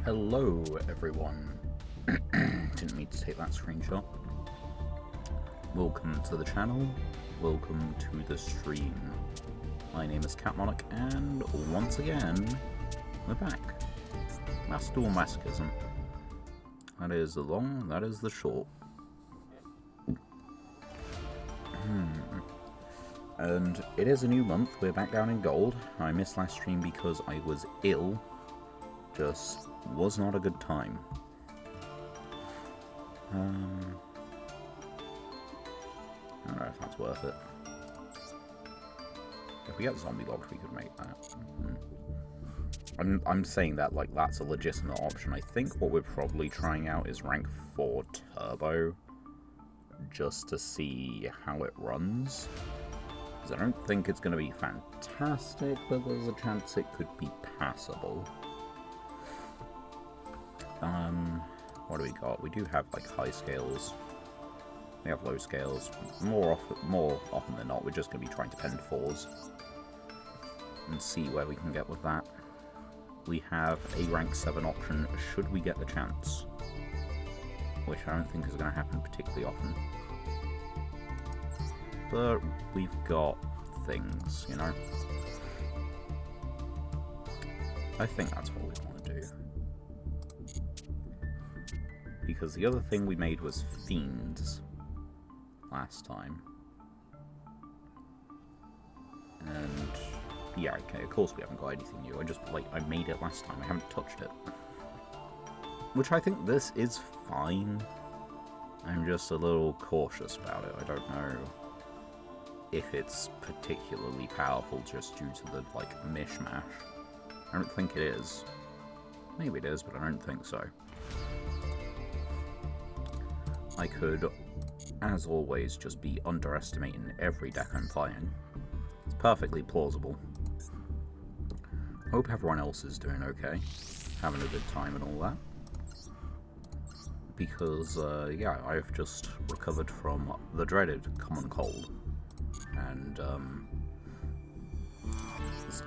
Hello everyone. Didn't mean to take that screenshot. Welcome to the channel. Welcome to the stream. My name is Catmonarch and once again we're back. Master Duel Masochism. That is the long, that is the short. And it is a new month, we're back down in gold. I missed last stream because I was ill. Just was not a good time. I don't know if that's worth it. If we get zombie logs, we could make that. I'm saying that like that's a legitimate option. I think what we're probably trying out is rank 4 turbo, just to see how it runs. Because I don't think it's going to be fantastic, but there's a chance it could be passable. What do we got? We do have like high scales. We have low scales. More often than not, we're just going to be trying to pen 4s and see where we can get with that. We have a rank 7 option should we get the chance, which I don't think is going to happen particularly often. But we've got things, you know. I think that's what we want to do. Because the other thing we made was Fiends last time. And yeah, okay, of course we haven't got anything new. I made it last time, I haven't touched it. Which I think this is fine. I'm just a little cautious about it. I don't know if it's particularly powerful just due to the, like, mishmash. I don't think it is. Maybe it is, but I don't think so. I could, as always, just be underestimating every deck I'm playing. It's perfectly plausible. Hope everyone else is doing okay, having a good time and all that. Because, yeah, I've just recovered from the dreaded common cold. And,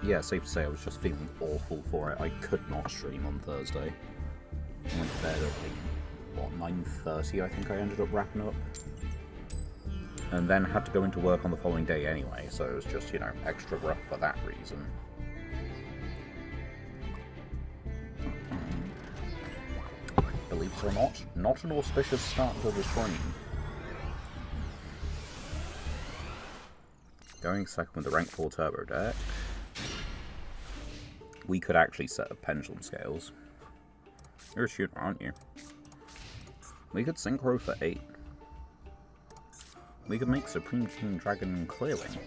yeah, safe to say I was just feeling awful for it. I could not stream on Thursday. I went to bed at, like, what, 9:30 I think I ended up wrapping up. And then had to go into work on the following day anyway, so it was just, you know, extra rough for that reason. Believe it or not an auspicious start to the stream. Going second with the rank 4 turbo deck. We could actually set up pendulum scales. You're a shooter, aren't you? We could synchro for 8. We could make Supreme King Dragon Clearwing.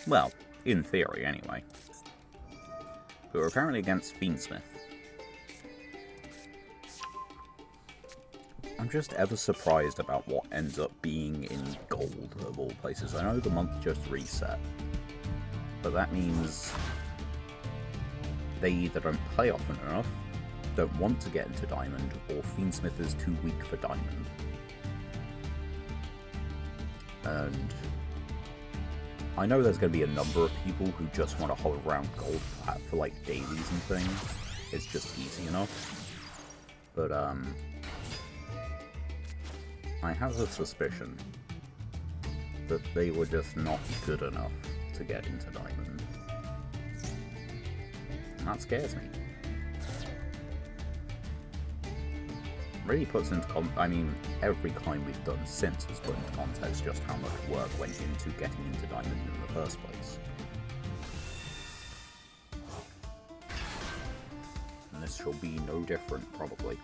Well, in theory anyway. But we're apparently against Fiendsmith. I'm just ever surprised about what ends up being in gold of all places. I know the month just reset, but that means they either don't play often enough, don't want to get into Diamond, or Fiendsmith is too weak for Diamond. And I know there's going to be a number of people who just want to hold around gold flat for like dailies and things. It's just easy enough. But I have a suspicion that they were just not good enough to get into Diamond. And that scares me. Really puts into I mean, every climb we've done since has put into context just how much work went into getting into Diamond in the first place. And this shall be no different, probably.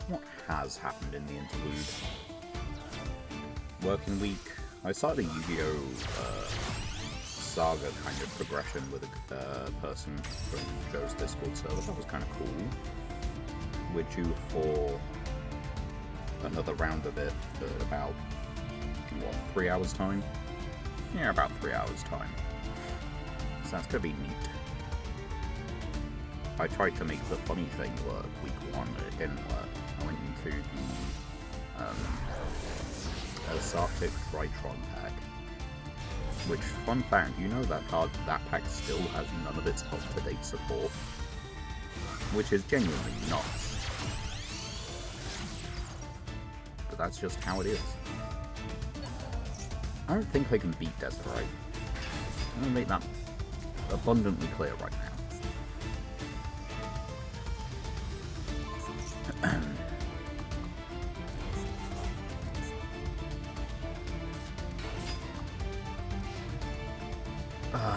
What has happened in the interlude? Working week. I started a Yu-Gi-Oh! Saga kind of progression with a person from Joe's Discord server. That was kind of cool. We're due for another round of it at about, what, 3 hours time? Yeah, about 3 hours time. So that's gonna be neat. I tried to make the funny thing work week 1, but it didn't work. I went into the Azartic Rytron pack, Which, fun fact, you know that pack still has none of its up-to-date support. Which is genuinely nuts. But that's just how it is. I don't think I can beat Desiree. I'm gonna make that abundantly clear right now.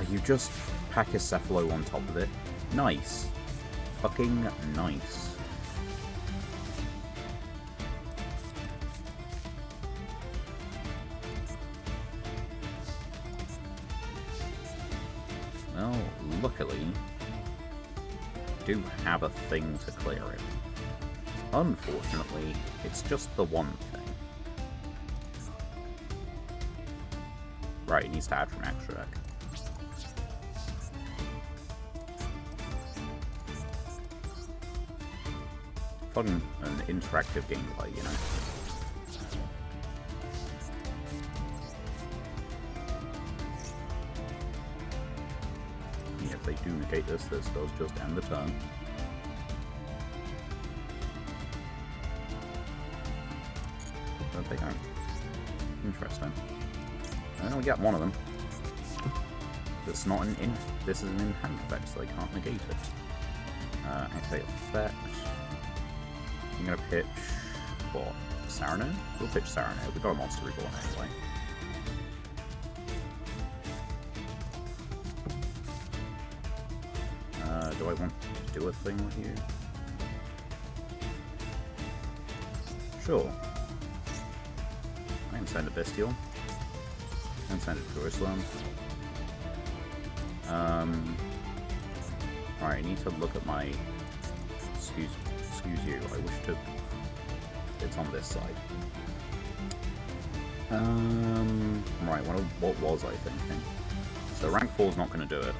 You just pack a Cephalo on top of it. Nice. Fucking nice. Well, luckily, I do have a thing to clear it. Unfortunately, it's just the one thing. Right, it needs to add from extra deck. Fun and interactive gameplay, you know. Yeah, if they do negate this, this does just end the turn. But they don't. Interesting. And we get one of them. That's not an in. This is an in-hand effect, so they can't negate it. Activate effect. I'm gonna pitch what? Saranade? We'll pitch Saranade. We've got a Monster Reborn anyway. Do I want to do a thing with you? Sure. I can send a Bestial. I can send a Jerusalem. Alright, I need to look at my... Excuse you, I wish to... It's on this side. Right, what was I thinking? So rank 4 is not going to do it.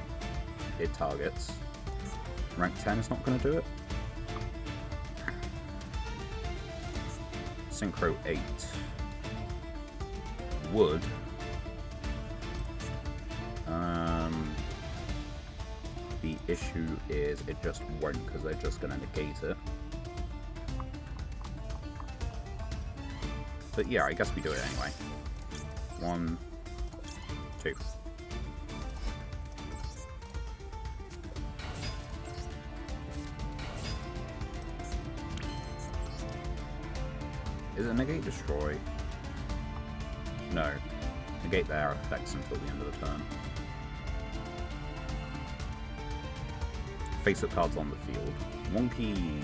It targets. Rank 10 is not going to do it. Synchro 8 would. The issue is it just won't, because they're just going to negate it. But yeah, I guess we do it anyway. 1, 2. Is it negate destroy? No. Negate their effects until the end of the turn. Face-up cards on the field. Wonky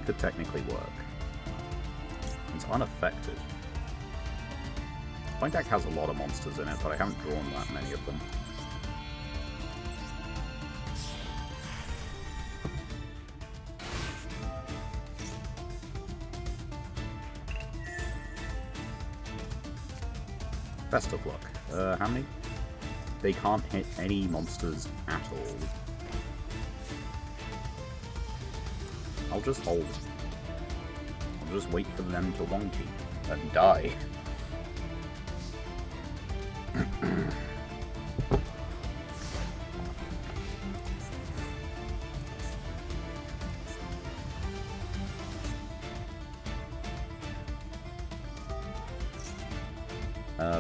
could technically work. It's unaffected. My deck has a lot of monsters in it, but I haven't drawn that many of them. Best of luck. How many? They can't hit any monsters at all. I'll just hold. I'll just wait for them to wonky and die.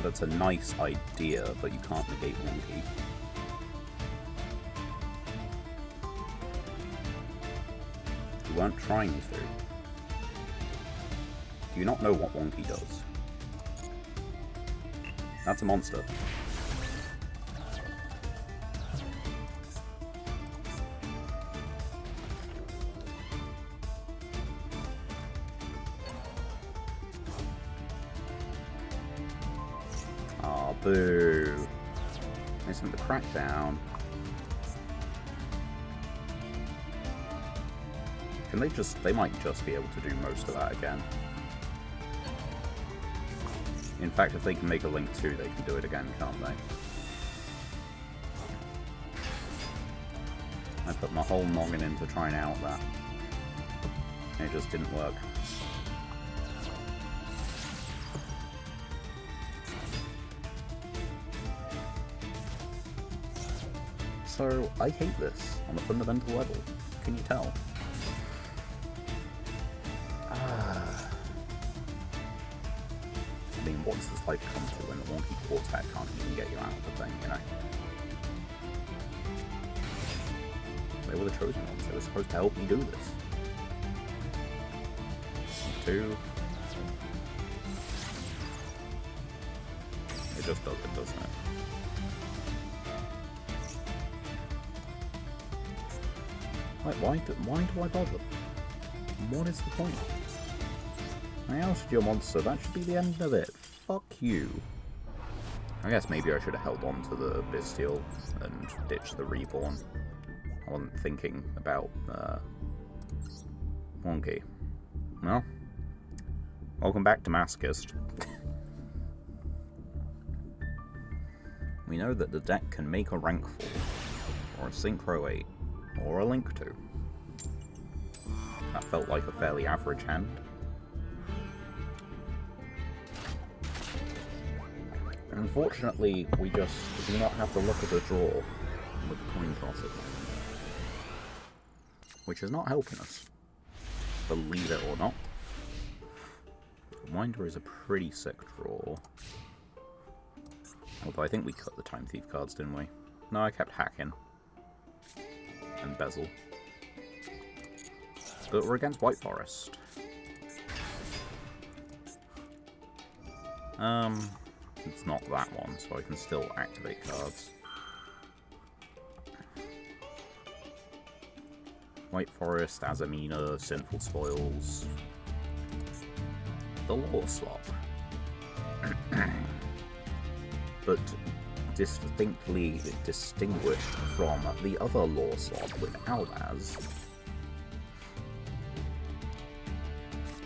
That's a nice idea, but you can't negate wonky. You weren't trying to. Do you not know what wonky does? That's a monster. Aw, boo. Isn't the crackdown? Can they just... They might just be able to do most of that again. In fact, if they can make a Link 2, they can do it again, can't they? I put my whole noggin into trying out that. And it just didn't work. So, I hate this on a fundamental level. Can you tell? I mean, what's this life come to when the wonky quartet can't even get you out of the thing, you know? They were the chosen ones. They were supposed to help me do this. 2. It just does it, doesn't it? Like, why do I bother? What is the point? I ousted your monster, that should be the end of it. Fuck you. I guess maybe I should have held on to the Bestial and ditched the Reborn. I wasn't thinking about, Wonky. Well, welcome back to Masochist. We know that the deck can make a rank 4, or a Synchro 8, or a Link 2. That felt like a fairly average hand. Unfortunately, we just do not have to look at a draw with the coin toss at the moment. Which is not helping us, believe it or not. Winder is a pretty sick draw. Although I think we cut the Time Thief cards, didn't we? No, I kept Hacking. And Bezel. But we're against White Forest. It's not that one, so I can still activate cards. White Forest, Azamina, Sinful Spoils. The Lore Slop. But distinctly distinguished from the other Lore Slop with Albaz.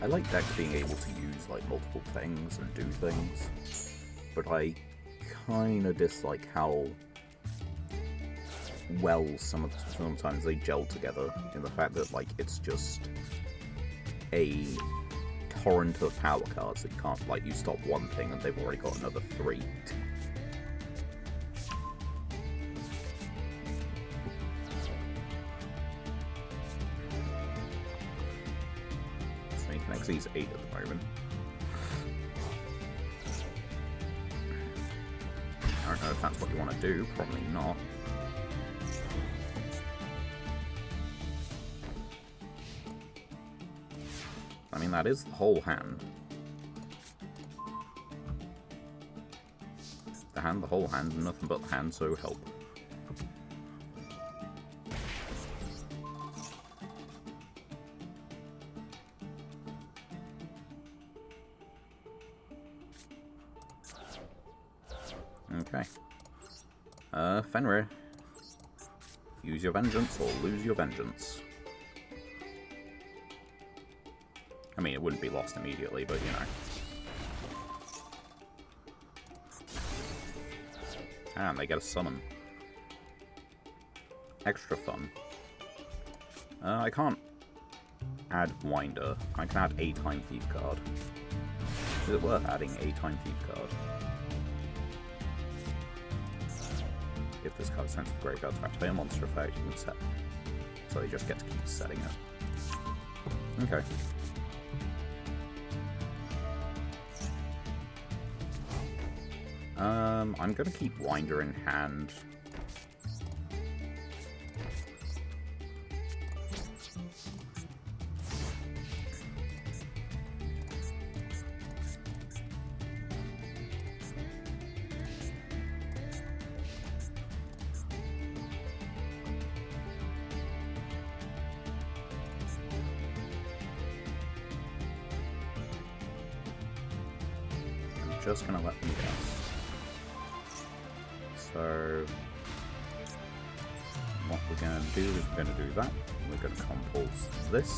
I like decks being able to use like multiple things and do things, but I kinda dislike how well sometimes they gel together in the fact that like it's just a torrent of power cards that you can't, like, you stop one thing and they've already got another 3. He's 8 at the moment. I don't know if that's what you want to do, probably not. I mean, that is the whole hand. The hand, the whole hand, nothing but the hand, so help. Okay. Fenrir. Use your vengeance or lose your vengeance. I mean, it wouldn't be lost immediately, but you know. And they get a summon. Extra fun. I can't add Winder. I can add a Time Thief card. Is it worth adding a Time Thief card? If this card is sent to the graveyard to activate a monster effect, you can set. So you just get to keep setting it. Okay. I'm gonna keep Winder in hand. I'm just gonna let them guess. So, what we're going to do is we're going to do that. We're going to compulse this.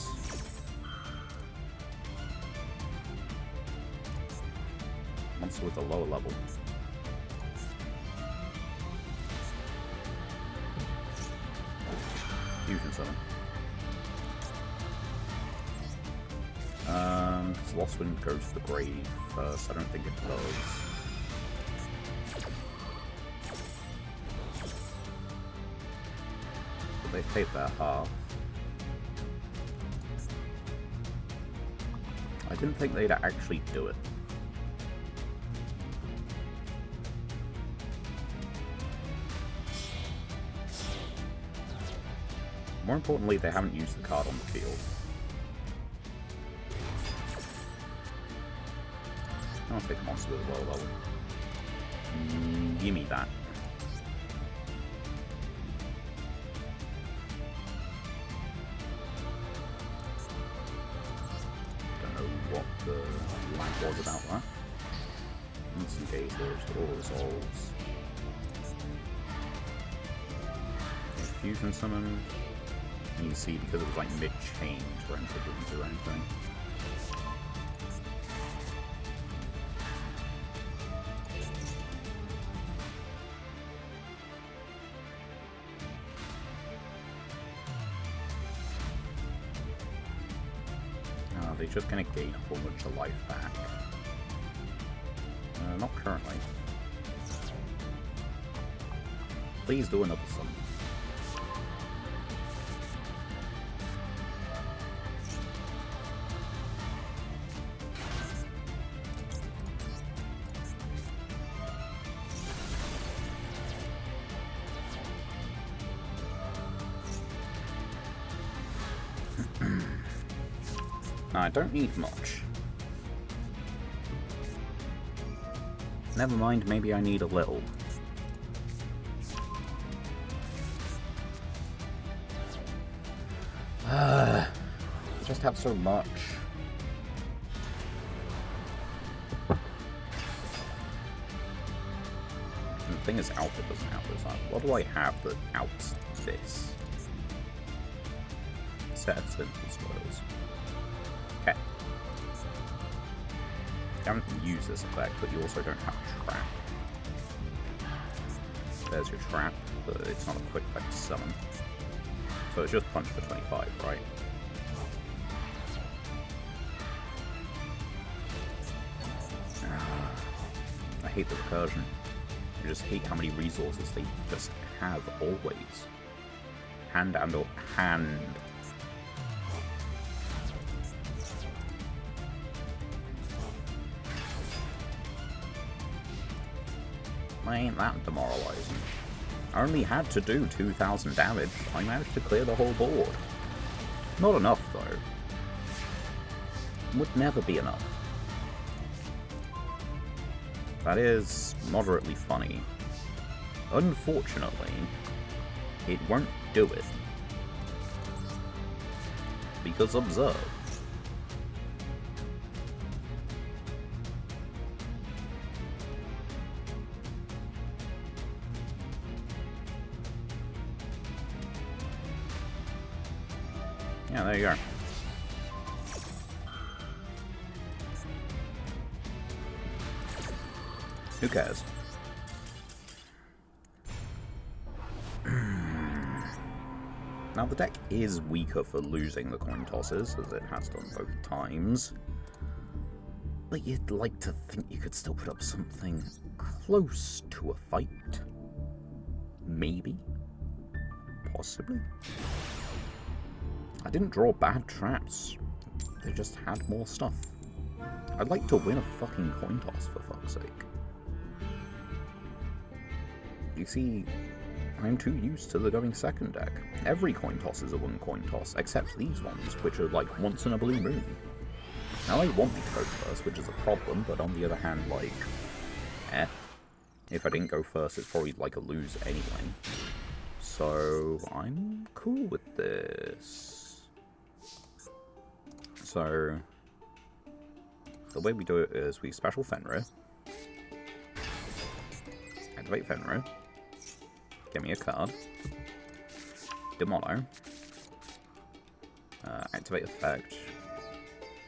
Monster with a lower level. Fusion Summon. Does Lost Wind go to the grave first? I don't think it does. They've paid their half. I didn't think they'd actually do it. More importantly, they haven't used the card on the field. I'll take a monster with a low level. Gimme that. Don't know what the lag was about that. Instant gauges, all resolves. Fusion summon. And you see, because it was like mid-change, Renta didn't do anything. They're just going to gain a whole bunch of life back. Not currently. Please do another summon. I don't need much. Never mind, maybe I need a little. I just have so much. And the thing is, Alpha doesn't have this. What do I have that outs this? Set of simple spoils. Okay. You haven't used this effect, but you also don't have Trap. There's your Trap, but it's not a quick effect to summon. So it's just Punch for 25, right? I hate the recursion. I just hate how many resources they just have always. Hand and or hand. Ain't that demoralizing. I only had to do 2,000 damage. I managed to clear the whole board. Not enough, though. Would never be enough. That is moderately funny. Unfortunately, it won't do it. Because observe. Yeah, there you go. Who cares? Now, the deck is weaker for losing the coin tosses, as it has done both times. But you'd like to think you could still put up something close to a fight. Maybe. Possibly. I didn't draw bad traps. They just had more stuff. I'd like to win a fucking coin toss, for fuck's sake. You see, I'm too used to the going second deck. Every coin toss is a one coin toss, except these ones, which are like once in a blue moon. Now they want me to go first, which is a problem, but on the other hand, like, if I didn't go first, it's probably like a lose anyway. So, I'm cool with this. So, the way we do it is we special Fenrir, activate Fenrir, get me a card, Demono, activate effect,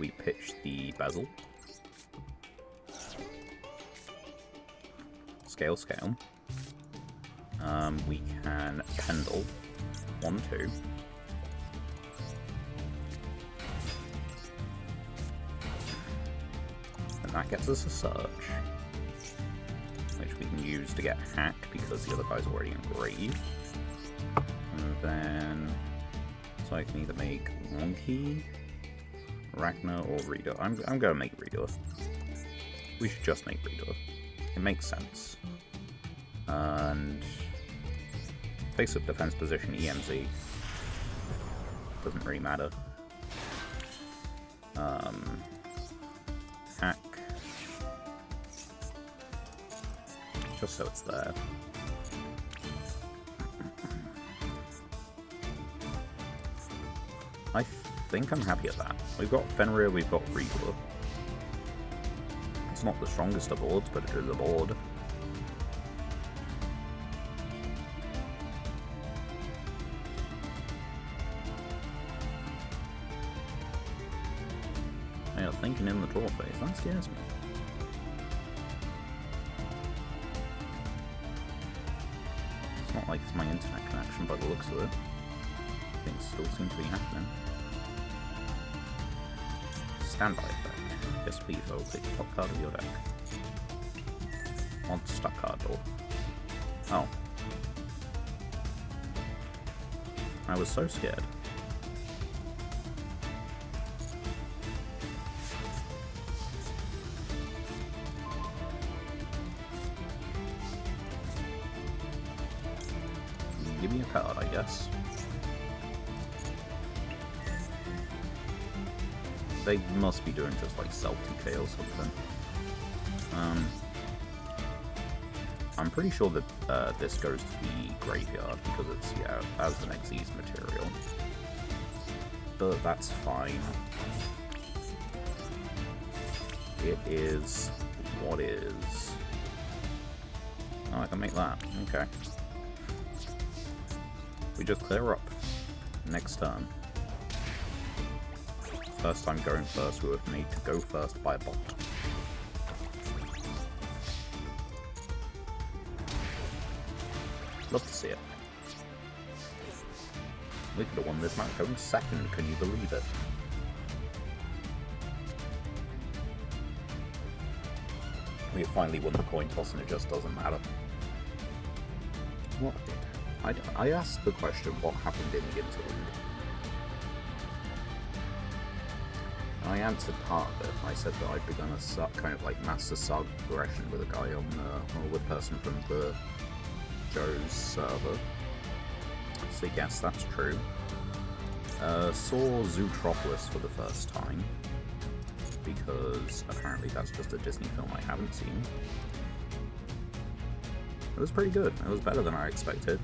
we pitch the bezel, scale, we can Pendle, 1-2, and that gets us a search, which we can use to get hacked because the other guy's already engraved. And then... So I can either make Wonky, Ragnar, or Reader. I'm going to make Reader. We should just make Reader. It makes sense. And... Face-up defense position, EMZ. Doesn't really matter. Hack. Just so it's there. I think I'm happy at that. We've got Fenrir, we've got Reader. It's not the strongest of boards, but it is a board. Yeah, thinking in the draw phase, that scares me. It's not like it's my internet connection by the looks of it. Things still seem to be happening. Standby effect. Yes, please, I will take the top card of your deck. On stuck card draw. Oh. I was so scared. Give me a card, I guess. They must be doing just like self-decay or something. I'm pretty sure that this goes to the graveyard because it's, yeah, as the next Xyz material. But that's fine. It is what is. Oh, I can make that. Okay. We just clear up. Next turn. First time going first, we were made to go first by a bot. Love to see it. We could have won this match going second, can you believe it? We have finally won the coin toss and it just doesn't matter. What did? I asked the question, what happened in the interlude? I answered part of it. I said that I'd begun a kind of like master saga progression with a guy on, or with a person from the Joe's server. So yes, that's true. Saw Zootropolis for the first time, because apparently that's just a Disney film I haven't seen. It was pretty good. It was better than I expected.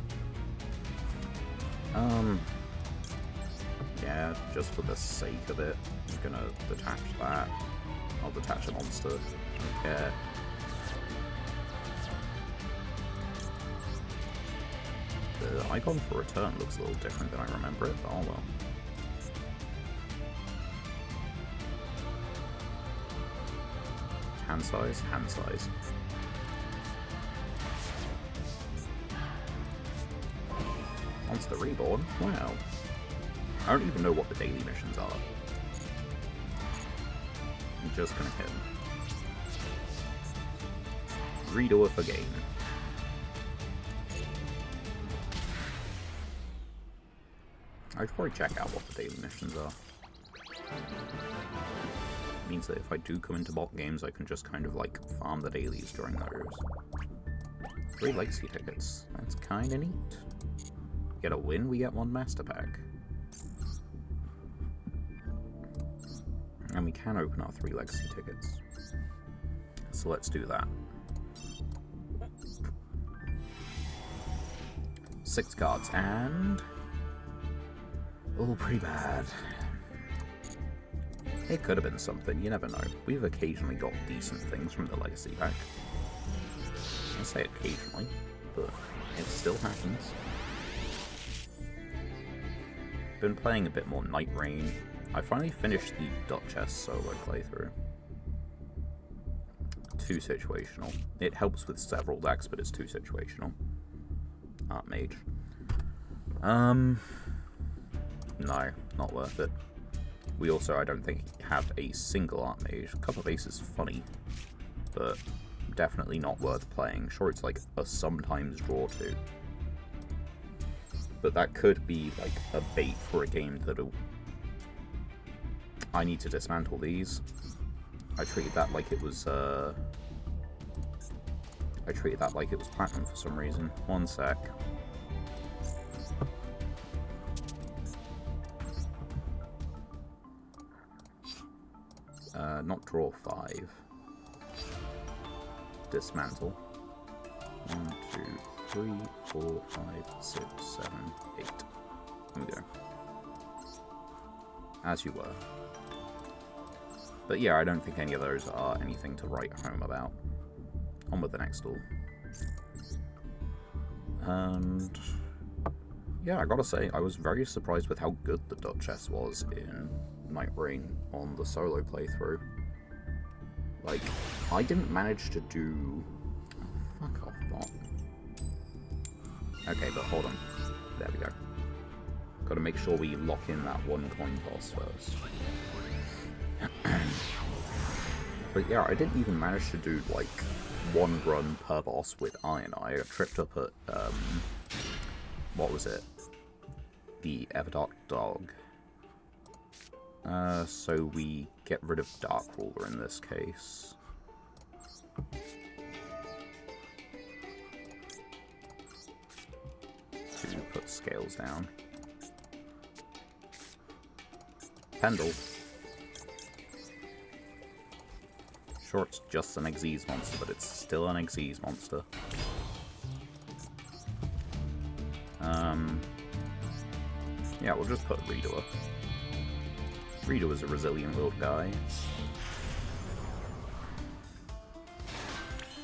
Yeah, just for the sake of it, I'm gonna detach that. I'll detach a monster. Don't care. The icon for return looks a little different than I remember it, but oh well. Hand size, hand size. Monster Reborn? Wow. I don't even know what the daily missions are. I'm just gonna hit him. Redo for game. I should probably check out what the daily missions are. It means that if I do come into bot games, I can just kind of like farm the dailies during those. 3 legacy tickets. That's kinda neat. Get a win, we get 1 master pack. And we can open our 3 legacy tickets. So let's do that. 6 cards, and... oh, pretty bad. It could have been something, you never know. We've occasionally got decent things from the legacy pack. I say occasionally, but it still happens. Been playing a bit more Night Rain. I finally finished the Duchess solo playthrough. Too situational. It helps with several decks, but it's too situational. Archmage. No, not worth it. We also, I don't think, have a single Archmage. A couple of Aces is funny, but definitely not worth playing. Sure, it's like a sometimes draw to. But that could be like a bait for a game that'll... I need to dismantle these. I treated that like it was platinum for some reason. One sec. Not draw 5. Dismantle. 1, 2, 3, 4, 5, 6, 7, 8. There we go. As you were. But yeah, I don't think any of those are anything to write home about. On with the next duel. And yeah, I gotta say, I was very surprised with how good the Duchess was in Night Rain on the solo playthrough. Like, I didn't manage to do... Oh, fuck off, bot. Okay, but hold on. There we go. Gotta make sure we lock in that one coin toss first. But yeah, I didn't even manage to do, like, one run per boss with Iron Eye. I tripped up at, what was it? The Everdark Dog. So we get rid of Dark Ruler in this case. To put scales down. Pendle. Sure, it's just an Xyz monster, but it's still an Xyz monster. Yeah, we'll just put Redoer. Redoer's a resilient little guy.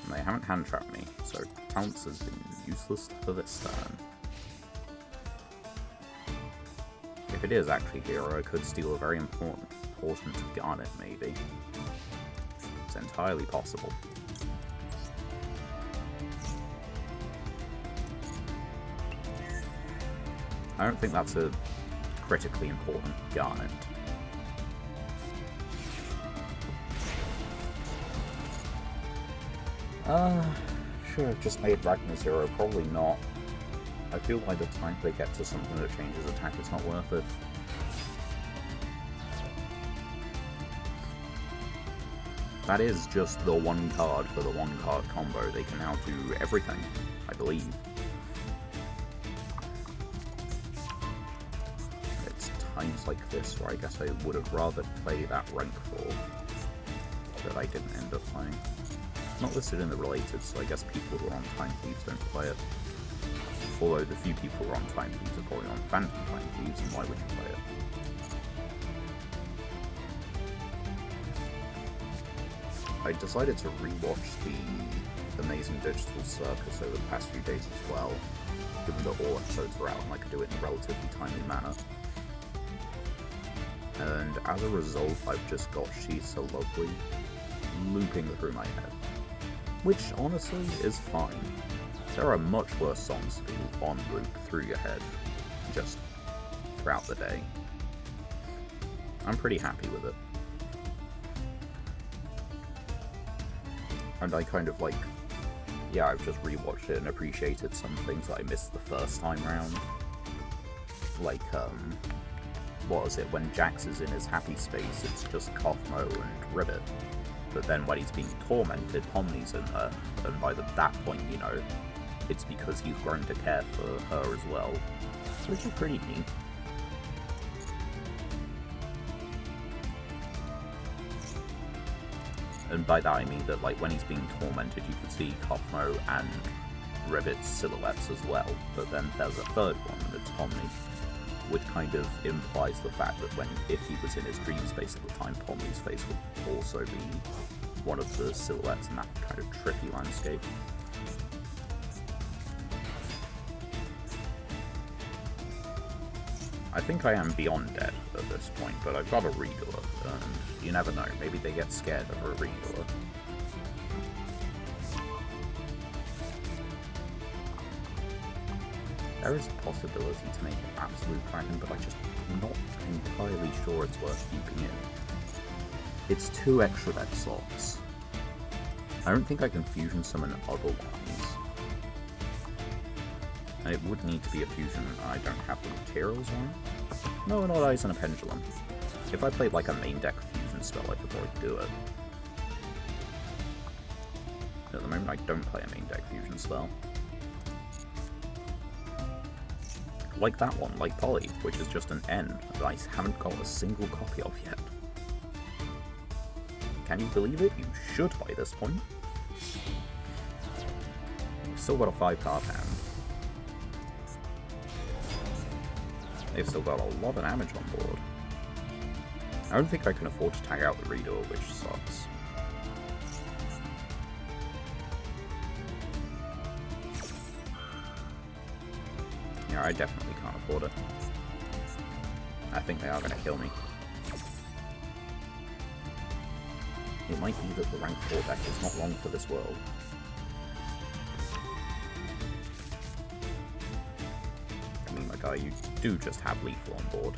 And they haven't hand-trapped me, so Pounce has been useless for this turn. If it is actually Hero, I could steal a very important Garnet, maybe. It's entirely possible. I don't think that's a critically important Garnet. Should have just made Ragnar 0, probably not. I feel by the time they get to something that changes attack, it's not worth it. That is just the one card for the one card combo. They can now do everything, I believe. It's times like this where I guess I would have rather played that rank 4 that I didn't end up playing. It's not listed in the related, so I guess people who are on Time Thieves don't play it. Although the few people who are on Time Thieves are probably on Phantom Time Thieves, and why would you play it? I decided to rewatch the Amazing Digital Circus over the past few days as well, given that all episodes are out and I could do it in a relatively timely manner. And as a result, I've just got She's So Lovely looping through my head. Which, honestly, is fine. There are much worse songs to be on loop through your head, just throughout the day. I'm pretty happy with it. And I kind of like, yeah, I've just rewatched it and appreciated some things that I missed the first time round. Like, what was it, when Jax is in his happy space, it's just Kaufmo and Ribbit. But then when he's being tormented, Pomni's in there, and by that point, you know, it's because he's grown to care for her as well, which is pretty neat. And by that I mean that, like, when he's being tormented, you can see Kaufmo and Ribbit's silhouettes as well, but then there's a third one, and it's Pomni, which kind of implies the fact that if he was in his dream space at the time, Pomni's face would also be one of the silhouettes in that kind of trippy landscape. I think I am beyond dead at this point, but I've got a Redoer, and you never know, maybe they get scared of a Redoer. There is a possibility to make an absolute Kraken, but I'm just not entirely sure it's worth keeping in. It's 2 extra deck slots. I don't think I can fusion summon otherwise. And it would need to be a fusion, and I don't have the materials on it. No, not ice and a pendulum. If I played like a main deck fusion spell, I could probably do it. At the moment, I don't play a main deck fusion spell. Like that one, like Poly, which is just an N that I haven't got a single copy of yet. Can you believe it? You should by this point. We've still got a 5-card hand. They've still got a lot of damage on board. I don't think I can afford to tag out the Reader, which sucks. Yeah, I definitely can't afford it. I think they are going to kill me. It might be that the rank 4 deck is not long for this world. I mean, my guy, you do just have lethal on board.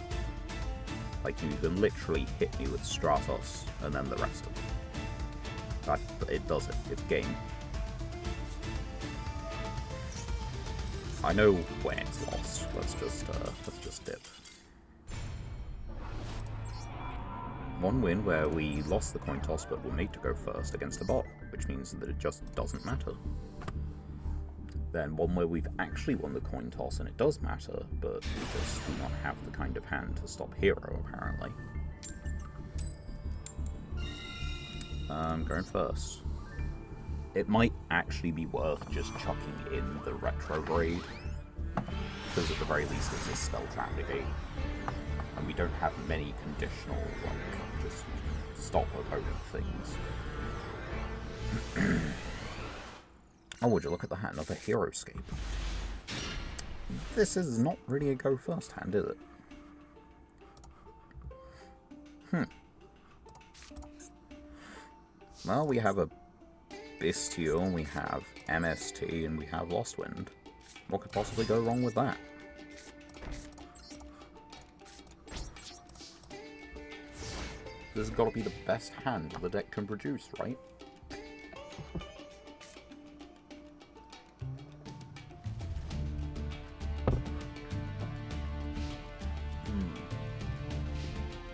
Like, you can literally hit me with Stratos, and then the rest of it. It does it. It's game. I know when it's lost. Let's just dip. One win where we lost the coin toss, but were made to go first against a bot, which means that it just doesn't matter. Then one where we've actually won the coin toss and it does matter, but we just do not have the kind of hand to stop Hero, apparently. Going first. It might actually be worth just chucking in the retrograde, because at the very least it's a spell trap negate, and we don't have many conditional, like, just stop opponent things. Oh, would you look at the hand, another Hero Scape. This is not really a go first hand, is it? Well, we have a Bestial, we have MST, and we have Lost Wind. What could possibly go wrong with that? This has got to be the best hand the deck can produce, right?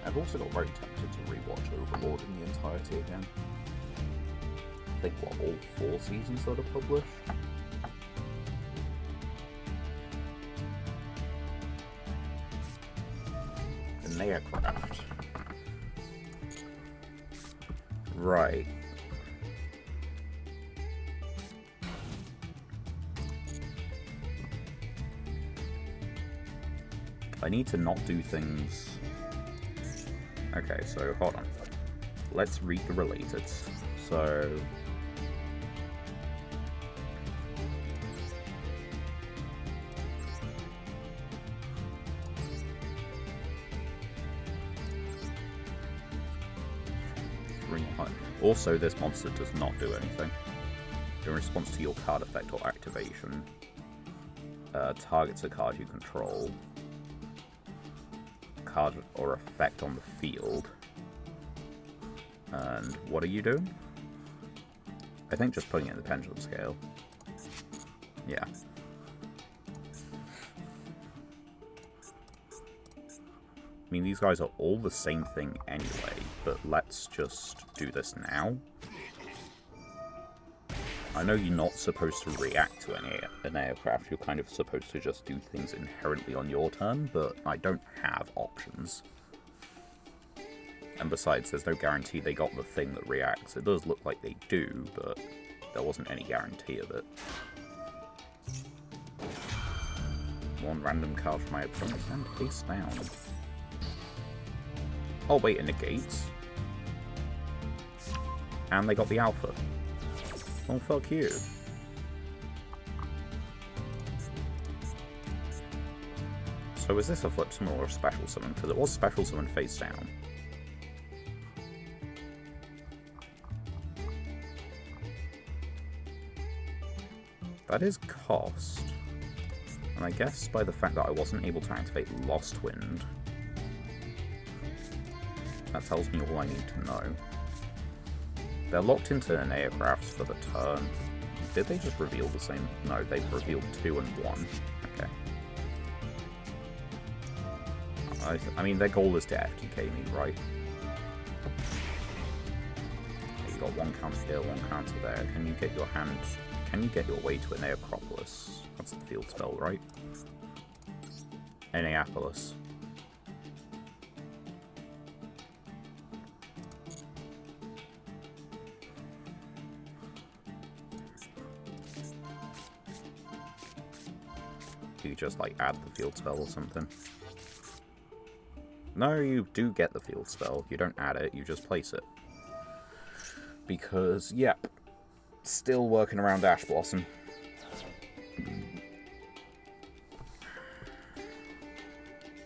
I've also got very tempted to rewatch Overlord in the entirety again. I think, what, all 4 seasons that are published? The Neocraft. Right. I need to not do things... Okay, so hold on. Let's read the related. So... Also, this monster does not do anything. In response to your card effect or activation, targets a card you control, card or effect on the field. And what are you doing? I think just putting it in the pendulum scale. Yeah. I mean, these guys are all the same thing anyway, but let's just do this now. I know you're not supposed to react to an aircraft, you're kind of supposed to just do things inherently on your turn, but I don't have options. And besides, there's no guarantee they got the thing that reacts. It does look like they do, but there wasn't any guarantee of it. One random card from my opponent's hand, face down. Oh wait, it negates. And they got the alpha. Oh, fuck you. So is this a flip summon or a special summon? Because it was special summon face down. That is cost. And I guess by the fact that I wasn't able to activate Lost Wind, that tells me all I need to know. They're locked into an aircraft for the turn. Did they just reveal the same? No, they've revealed 2 and 1. Okay. I mean, their goal is to FTK me, right? You got one counter here, one counter there. Can you get your hand... Can you get your way to a Neacropolis? That's the field spell, right? Neapolis. You just, like, add the field spell or something. No, you do get the field spell. You don't add it, you just place it. Because, yep, still working around Ash Blossom.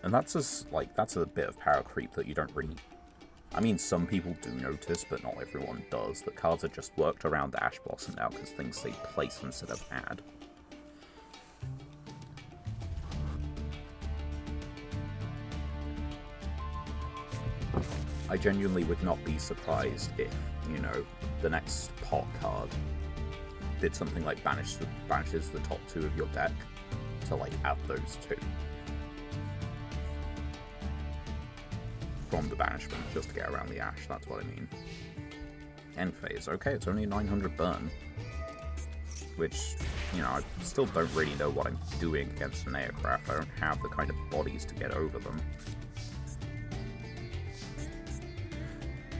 And that's just, like, that's a bit of power creep that you don't really... I mean, some people do notice, but not everyone does, that cards are just worked around the Ash Blossom now because things say place instead of add. I genuinely would not be surprised if, you know, the next pot card did something like banishes the top two of your deck to, like, add those two from the banishment just to get around the Ash, that's what I mean. End phase. Okay, it's only a 900 burn, which, you know, I still don't really know what I'm doing against an aircraft. I don't have the kind of bodies to get over them.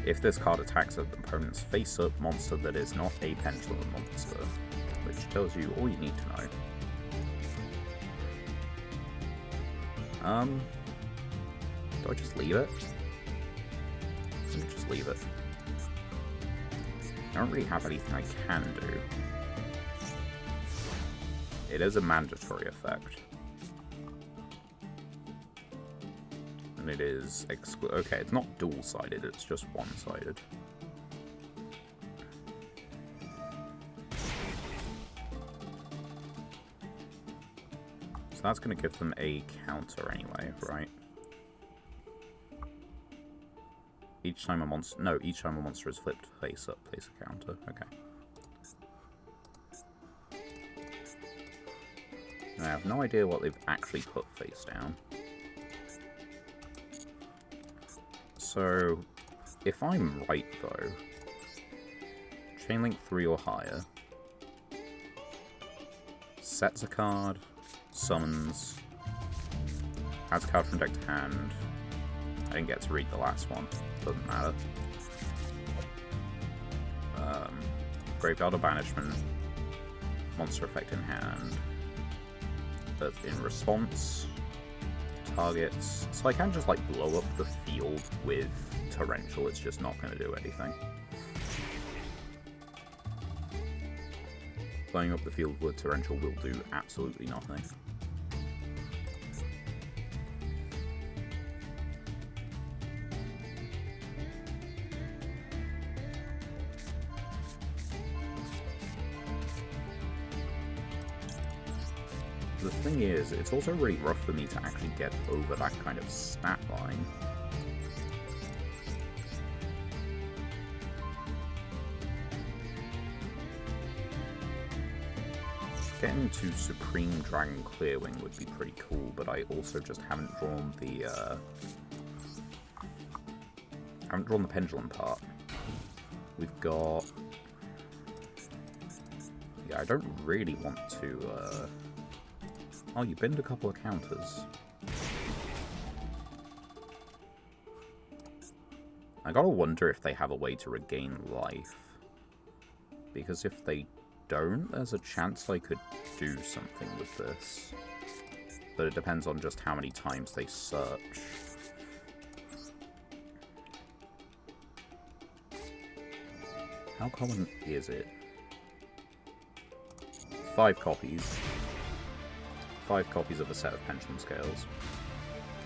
If this card attacks an opponent's face-up monster that is not a pendulum monster, which tells you all you need to know. Do I just leave it? I think just leave it. I don't really have anything I can do. It is a mandatory effect. And it is okay, it's not dual-sided, it's just one-sided. So that's going to give them a counter anyway, right? Each time a monster... No, each time a monster is flipped face up, place a counter. Okay. I have no idea what they've actually put face down. So, if I'm right though, Chainlink 3 or higher, sets a card, summons, adds a card from deck to hand. I didn't get to read the last one, doesn't matter. Graveyard or banishment, monster effect in hand, but in response, targets. So I can just like blow up the field with Torrential, it's just not going to do anything. Blowing up the field with Torrential will do absolutely nothing. The thing is, it's also really rough for me to actually get over that kind of stat line. Getting to Supreme Dragon Clearwing would be pretty cool, but I also just haven't drawn the pendulum part. We've got... Yeah, I don't really want to, Oh, you binned a couple of counters. I gotta wonder if they have a way to regain life. Because if they don't, there's a chance I could do something with this. But it depends on just how many times they search. How common is it? 5 copies. 5 copies of a set of Pendulum Scales.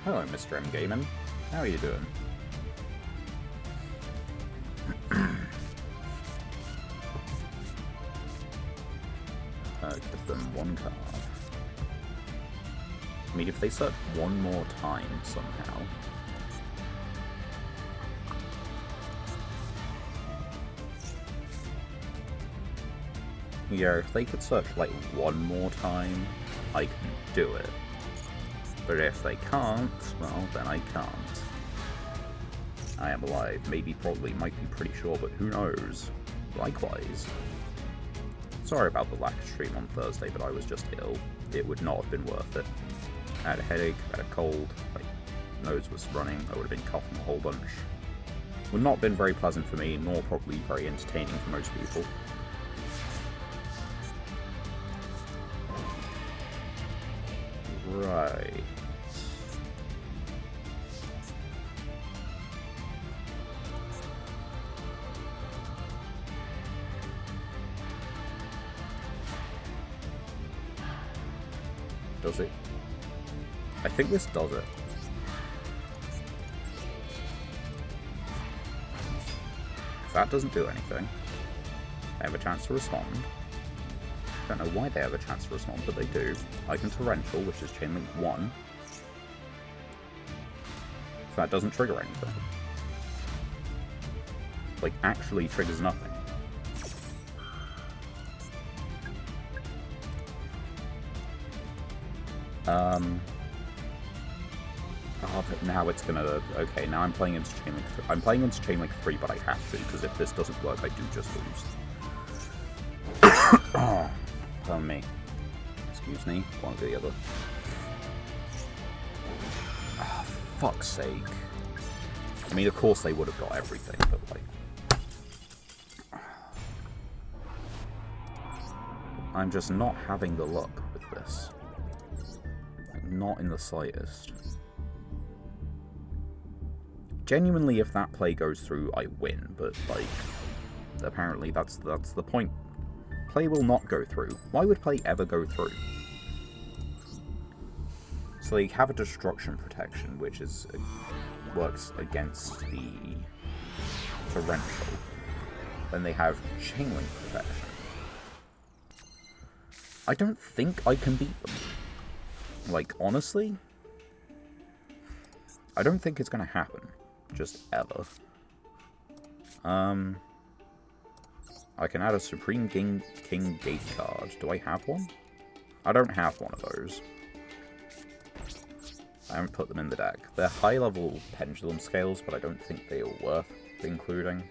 Hello, Mr. M. Gaiman. How are you doing? Give them 1 card. I mean, if they search one more time somehow... Yeah, if they could search, like, one more time, I can do it. But if they can't, well, then I can't. I am alive. Maybe, probably, might be pretty sure, but who knows? Likewise. Sorry about the lack of stream on Thursday, but I was just ill. It would not have been worth it. I had a headache, I had a cold, my nose was running, I would have been coughing a whole bunch. Would not have been very pleasant for me, nor probably very entertaining for most people. Right. Does it? I think this does it. If that doesn't do anything, they have a chance to respond. I don't know why they have a chance to respond, but they do. Item Torrential, which is Chain Link 1. If that doesn't trigger anything. Like, actually triggers nothing. Oh, but now it's gonna... Okay, now I'm playing into Chain Link 3. I'm playing into Chain Link 3, but I have to, because if this doesn't work, I do just lose. Oh, pardon me. Excuse me, one or the other. Oh, fuck's sake. I mean, of course they would have got everything, but like... I'm just not having the luck with this. Like, not in the slightest. Genuinely, if that play goes through, I win, but, like, apparently that's the point. Play will not go through. Why would play ever go through? So they have a destruction protection, which is works against the torrential. Then they have chain link protection. I don't think I can beat them. Like, honestly, I don't think it's going to happen. Just ever. I can add a Supreme King Gate card. Do I have one? I don't have one of those. I haven't put them in the deck. They're high-level pendulum scales, but I don't think they are worth including.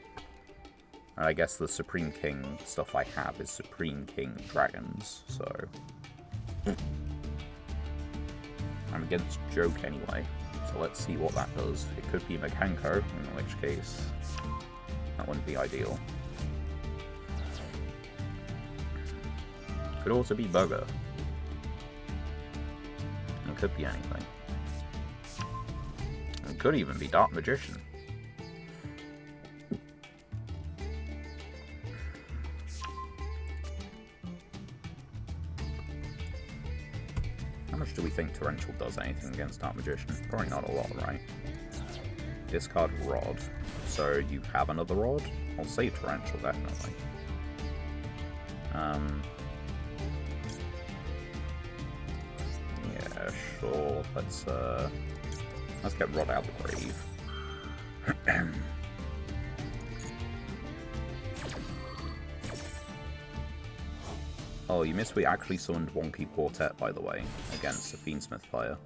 And I guess the Supreme King stuff I have is Supreme King Dragons, so... I'm against Joke anyway. So let's see what that does. It could be Mekanko, in which case that wouldn't be ideal. Could also be Bugger. It could be anything. It could even be Dark Magician. How much do we think Torrential does anything against Dark Magician? Probably not a lot, right? Discard Rod. So you have another Rod? I'll say Torrential, definitely. Yeah, sure. Let's get Rod out of the grave. Oh, you missed we actually summoned Wonky Quartet, by the way, against the Fiendsmith player.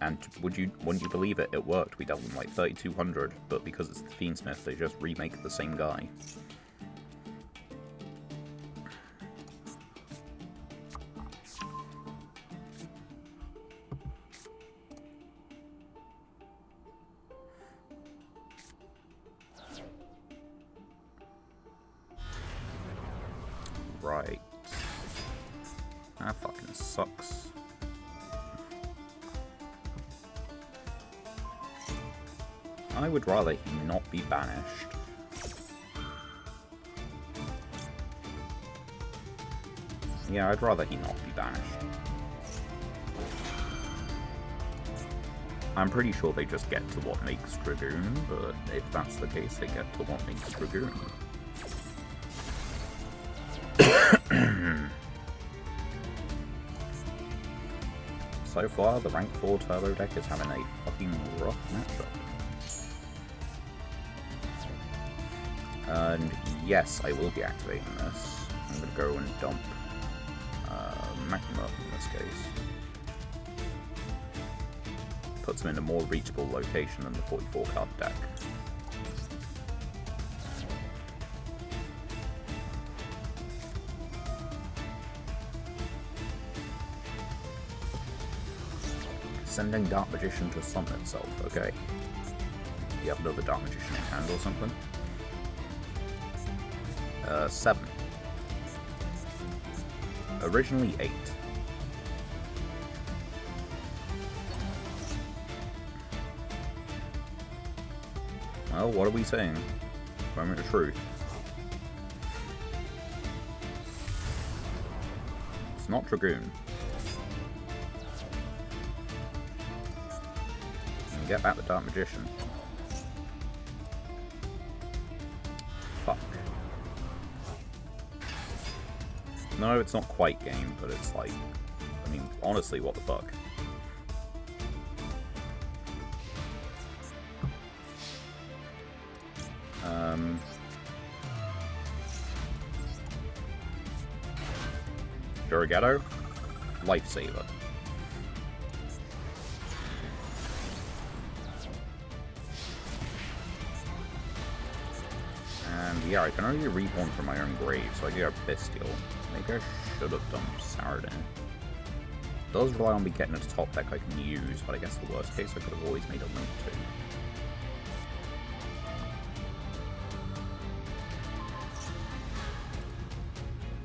And wouldn't you believe it? It worked. We dealt them like 3,200, but because it's the Fiendsmith, they just remake the same guy. Right. That fucking sucks. I would rather he not be banished. Yeah, I'd rather he not be banished. I'm pretty sure they just get to what makes Dragoon, but if that's the case, they get to what makes Dragoon. So far, the rank 4 turbo deck is having a fucking rough matchup. And yes, I will be activating this. I'm gonna go and dump Magnum in this case. Puts him in a more reachable location than the 44 card deck. Sending Dark Magician to summon itself, okay. You have another Dark Magician in hand or something? 7. Originally 8. Well, what are we saying? Moment of truth. It's not Dragoon. And get back the Dark Magician. Fuck. No, it's not quite game, but it's like... I mean, honestly, what the fuck? Yugioh, Lifesaver. And yeah, I can only reborn from my own grave, so I do have Bestial. Maybe I should have done Saradin. It does rely on me getting a top deck I can use, but I guess the worst case I could have always made a link to.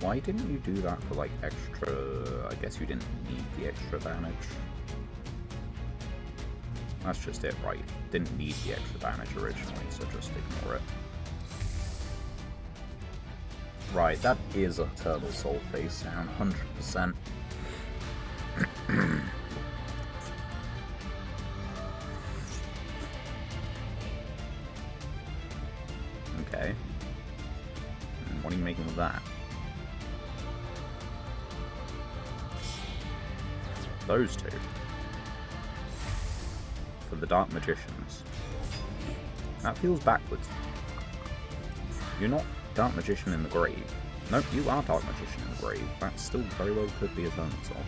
Why didn't you do that for, like, extra... I guess you didn't need the extra damage. That's just it, right? Didn't need the extra damage originally, so just ignore it. Right, that is a Turtle Soul face down, 100%. Okay. And what are you making with that? Those two. For the Dark Magicians. That feels backwards. You're not Dark Magician in the grave. Nope, you are Dark Magician in the grave. That still very well could be a Turtle Soul.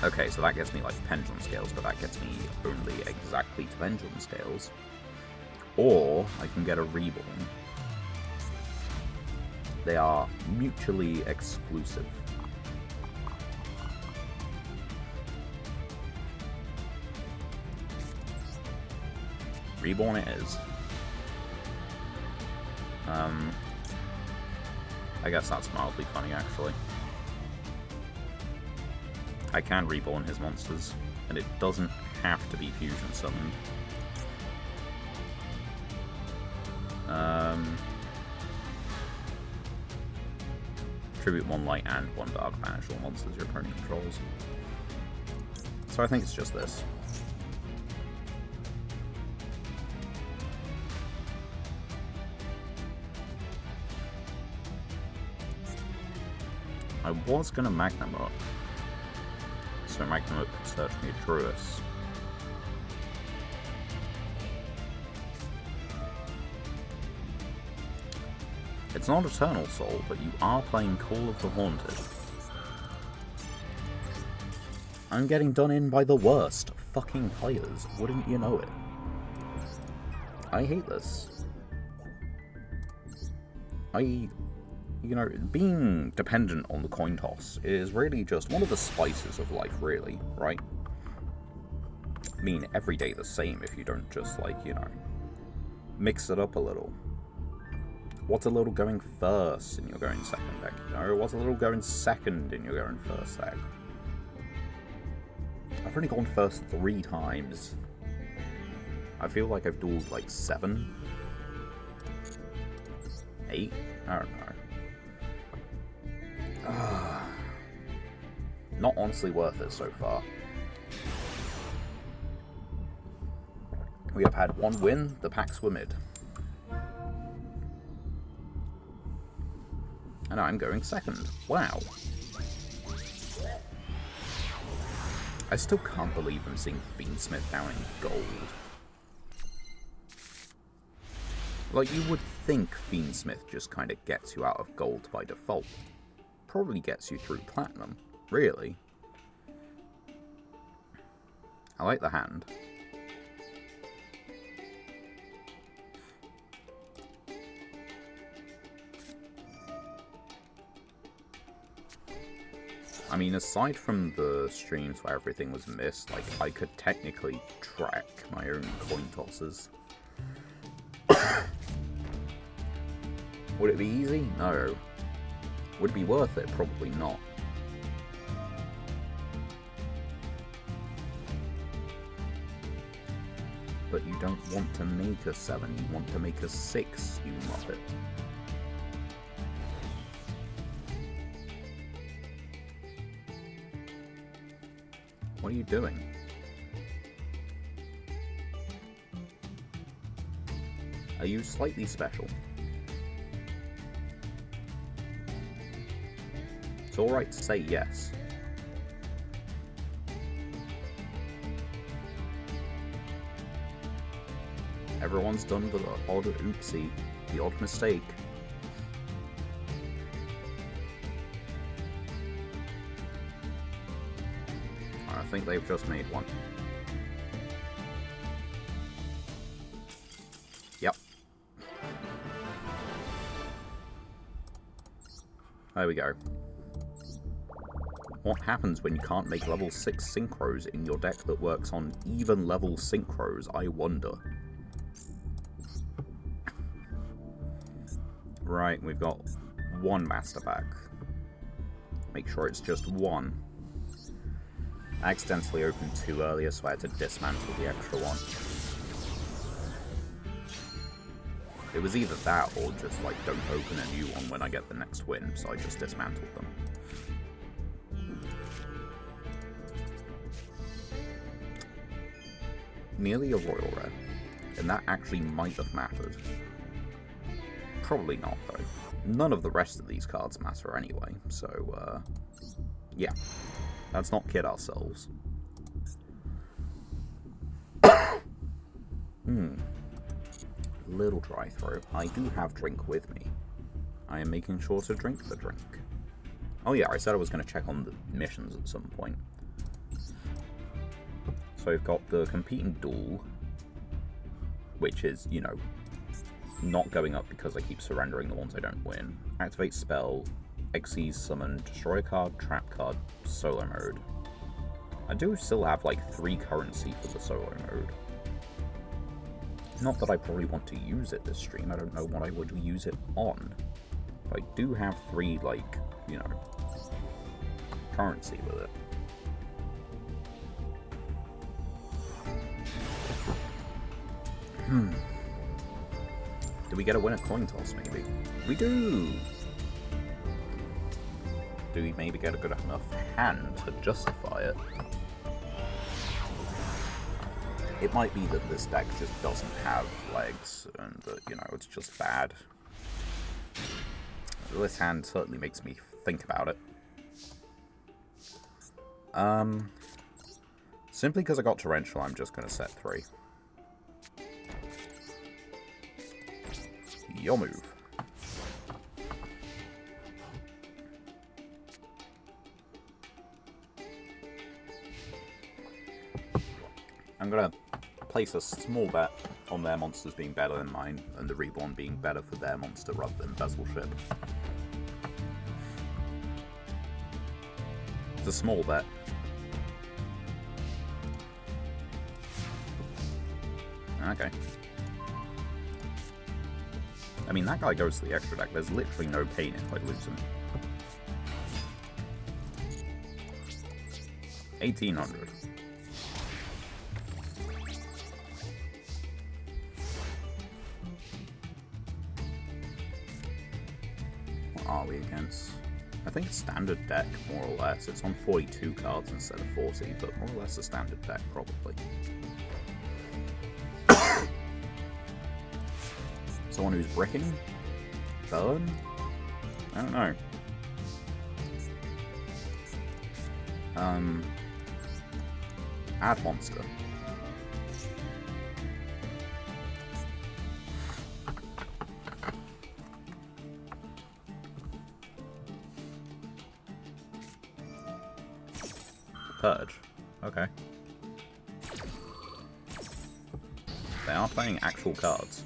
Okay, so that gets me like Pendulum Scales, but that gets me only exactly to Pendulum Scales. Or I can get a Reborn. They are mutually exclusive. Reborn it is. I guess that's mildly funny, actually. I can reborn his monsters, and it doesn't have to be fusion summoned. Tribute 1 light and 1 dark, banish all monsters your opponent controls. So I think it's just this. I was gonna Magnum up, so Magnum up could search me a Druis. It's not Eternal Soul, but you are playing Call of the Haunted. I'm getting done in by the worst fucking players, wouldn't you know it? I hate this. You know, being dependent on the coin toss is really just one of the spices of life, really, right? I mean, every day the same if you don't just, like, you know, mix it up a little. What's a little going first in your going second deck, you know? What's a little going second in your going first deck? I've only gone first 3 times. I feel like I've dueled, like, 7? 8? I don't know. Not honestly worth it so far. We have had 1 win, the packs were mid. And I'm going second. Wow. I still can't believe I'm seeing Fiendsmith down in gold. Like, you would think Fiendsmith just kind of gets you out of gold by default. probably gets you through Platinum, really. I like the hand. I mean, aside from the streams where everything was missed, like, I could technically track my own coin tosses. Would it be easy? No. Would it be worth it? Probably not. But you don't want to make a 7, you want to make a 6, you muppet. What are you doing? Are you slightly special? It's alright to say yes. Everyone's done the odd oopsie, the odd mistake. I think they've just made one. Yep. There we go. What happens when you can't make level 6 synchros in your deck that works on even level synchros, I wonder. Right, we've got one master back. Make sure it's just one. I accidentally opened 2 earlier, so I had to dismantle the extra one. It was either that or just, like, don't open a new one when I get the next win, so I just dismantled them. Nearly a royal rare, and that actually might have mattered. Probably not, though. None of the rest of these cards matter anyway, so, yeah. Let's not kid ourselves. Little dry throat. I do have drink with me. I am making sure to drink the drink. Oh yeah, I said I was going to check on the missions at some point. So I've got the competing duel, which is, you know, not going up because I keep surrendering the ones I don't win. Activate spell, Xyz summon, destroy a card, trap card, solo mode. I do still have like 3 currency for the solo mode. Not that I probably want to use it this stream, I don't know what I would use it on. But I do have 3, like, you know, currency with it. Do we get a win at coin toss, maybe? We do! Do we maybe get a good enough hand to justify it? It might be that this deck just doesn't have legs, and that, you know, it's just bad. This hand certainly makes me think about it. Simply because I got Torrential, I'm just going to set 3. Your move. I'm going to place a small bet on their monsters being better than mine, and the Reborn being better for their monster rather than Bezelship. It's a small bet. Okay. I mean, that guy goes to the extra deck. There's literally no pain if I lose him. 1800. What are we against? I think it's standard deck, more or less. It's on 42 cards instead of 40, but more or less a standard deck, probably. Someone who's bricking? Burn? I don't know. Add monster. Purge. Okay. They are playing actual cards.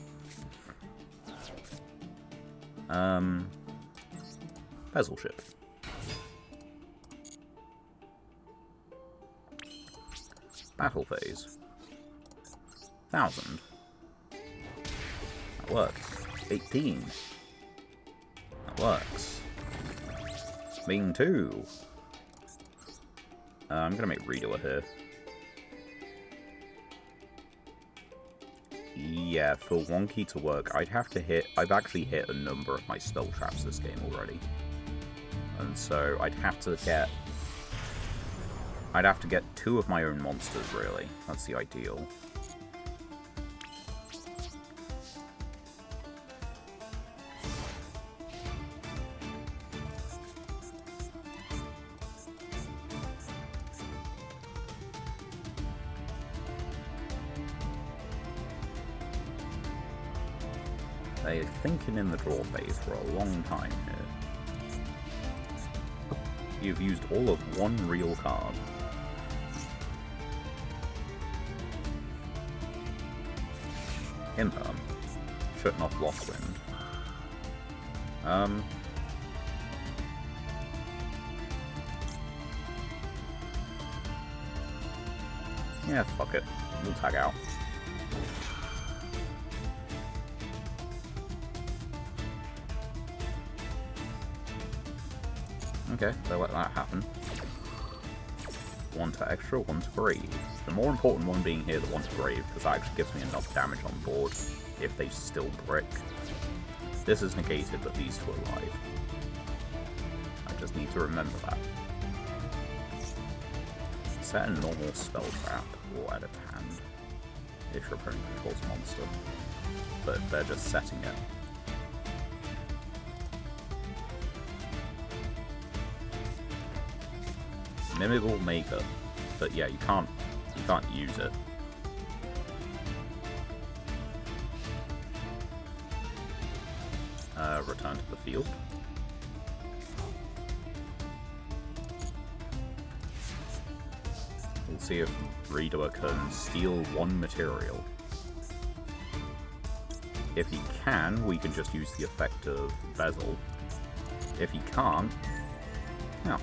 Bezel Ship. Battle Phase. 1000. That works. 18. That works. Being 2. I'm gonna make Redoer here. Yeah, for Wonky to work, I'd have to hit... I've actually hit a number of my spell traps this game already. And so I'd have to get 2 of my own monsters, really. That's the ideal. They're thinking in the draw phase for a long time here. You've used all of one real card. Imperm. Shutting off Lockwind. Yeah, fuck it. We'll tag out. Okay, so let that happen. 1 to extra, 1 to brave. The more important one being here, the 1 to brave, because that actually gives me enough damage on board if they still brick. This is negated, but these 2 are alive. I just need to remember that. Set a normal spell trap or edit hand if your opponent controls a monster, but they're just setting it. Mimical Maker, but yeah, you can't use it. Return to the field. We'll see if Redoer can steal 1 material. If he can, we can just use the effect of Bezel. If he can't, yeah.